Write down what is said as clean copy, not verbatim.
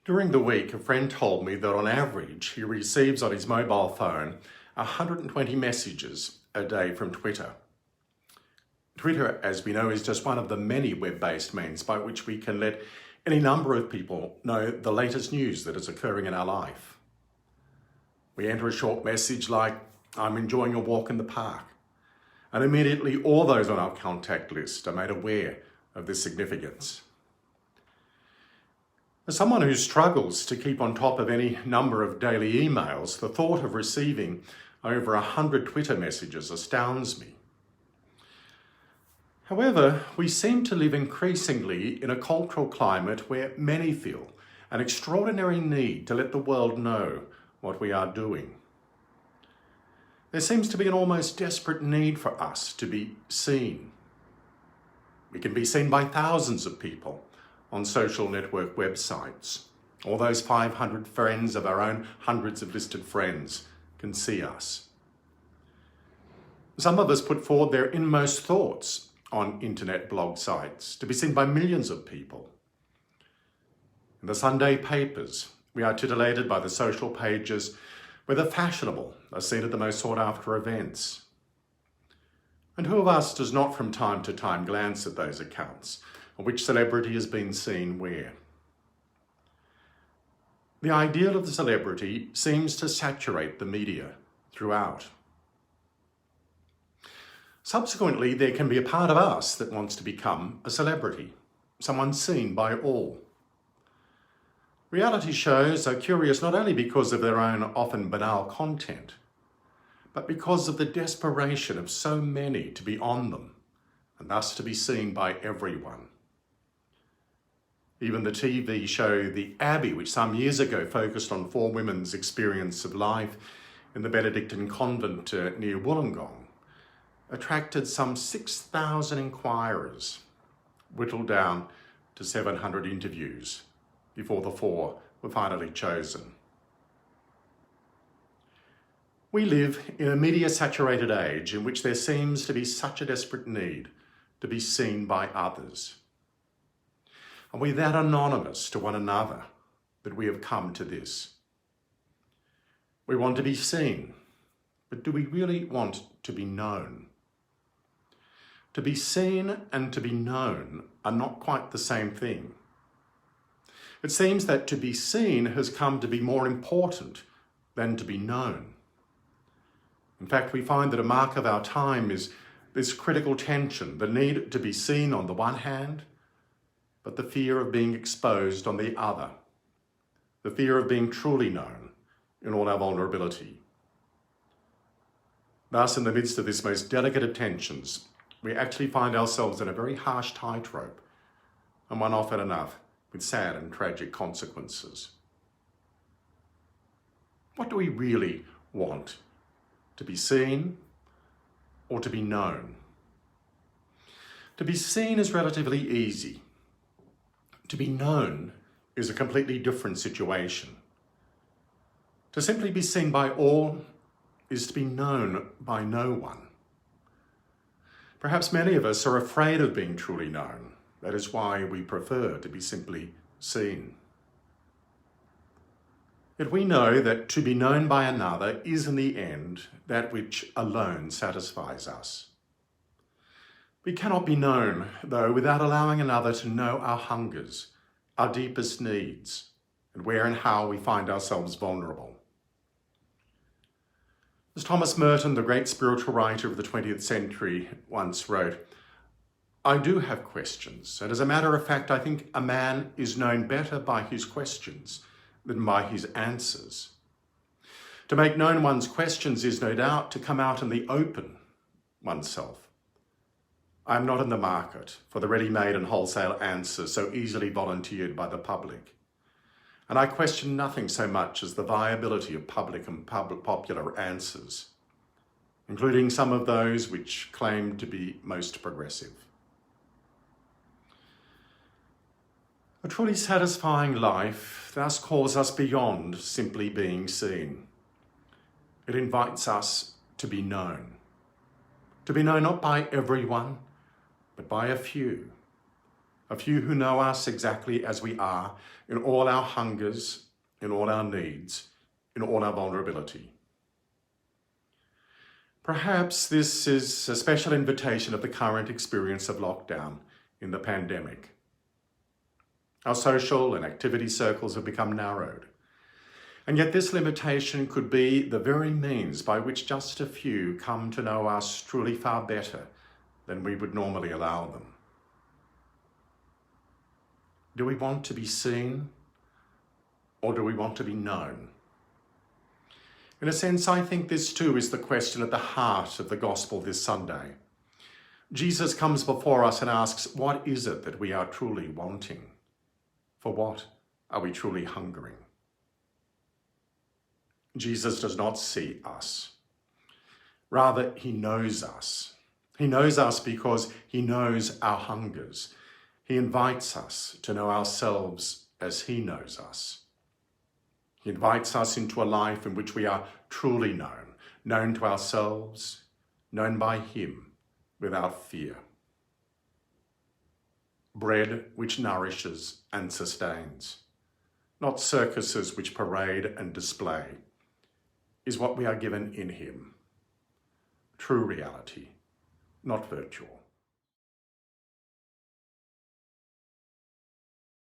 During the week, a friend told me that on average, he receives on his mobile phone 120 messages a day from Twitter. Twitter, as we know, is just one of the many web-based means by which we can let any number of people know the latest news that is occurring in our life. We enter a short message like, "I'm enjoying a walk in the park," and immediately all those on our contact list are made aware of this significance. As someone who struggles to keep on top of any number of daily emails, the thought of receiving over 100 Twitter messages astounds me. However, we seem to live increasingly in a cultural climate where many feel an extraordinary need to let the world know what we are doing. There seems to be an almost desperate need for us to be seen. We can be seen by thousands of people on social network websites. All those 500 friends of our own hundreds of listed friends can see us. Some of us put forward their inmost thoughts on internet blog sites to be seen by millions of people. In the Sunday papers, we are titillated by the social pages where the fashionable are seen at the most sought after events. And who of us does not from time to time glance at those accounts on which celebrity has been seen where? The ideal of the celebrity seems to saturate the media throughout. Subsequently, there can be a part of us that wants to become a celebrity, someone seen by all. Reality shows are curious not only because of their own often banal content, but because of the desperation of so many to be on them, and thus to be seen by everyone. Even the TV show The Abbey, which some years ago focused on 4 women's experience of life in the Benedictine convent near Wollongong, attracted some 6,000 inquirers, whittled down to 700 interviews before the 4 were finally chosen. We live in a media-saturated age in which there seems to be such a desperate need to be seen by others. Are we that anonymous to one another that we have come to this? We want to be seen, but do we really want to be known? To be seen and to be known are not quite the same thing. It seems that to be seen has come to be more important than to be known. In fact, we find that a mark of our time is this critical tension, the need to be seen on the one hand, but the fear of being exposed on the other, the fear of being truly known in all our vulnerability. Thus, in the midst of this most delicate of tensions, we actually find ourselves in a very harsh tightrope, and one often enough with sad and tragic consequences. What do we really want? To be seen or to be known? To be seen is relatively easy. To be known is a completely different situation. To simply be seen by all is to be known by no one. Perhaps many of us are afraid of being truly known. That is why we prefer to be simply seen. Yet we know that to be known by another is in the end that which alone satisfies us. We cannot be known, though, without allowing another to know our hungers, our deepest needs, and where and how we find ourselves vulnerable. As Thomas Merton, the great spiritual writer of the 20th century, once wrote, "I do have questions, and as a matter of fact, I think a man is known better by his questions than by his answers. To make known one's questions is no doubt to come out in the open oneself. I am not in the market for the ready-made and wholesale answers so easily volunteered by the public. And I question nothing so much as the viability of public and popular answers, including some of those which claim to be most progressive." A truly satisfying life thus calls us beyond simply being seen. It invites us to be known not by everyone, but by a few, a few who know us exactly as we are, in all our hungers, in all our needs, in all our vulnerability. Perhaps this is a special invitation of the current experience of lockdown in the pandemic. Our social and activity circles have become narrowed. And yet this limitation could be the very means by which just a few come to know us truly far better than we would normally allow them. Do we want to be seen, or do we want to be known? In a sense, I think this too is the question at the heart of the gospel this Sunday. Jesus comes before us and asks, what is it that we are truly wanting? For what are we truly hungering? Jesus does not see us. Rather, he knows us. He knows us because he knows our hungers. He invites us to know ourselves as he knows us. He invites us into a life in which we are truly known, known to ourselves, known by him without fear. Bread which nourishes and sustains, not circuses which parade and display, is what we are given in him. True reality, not virtual.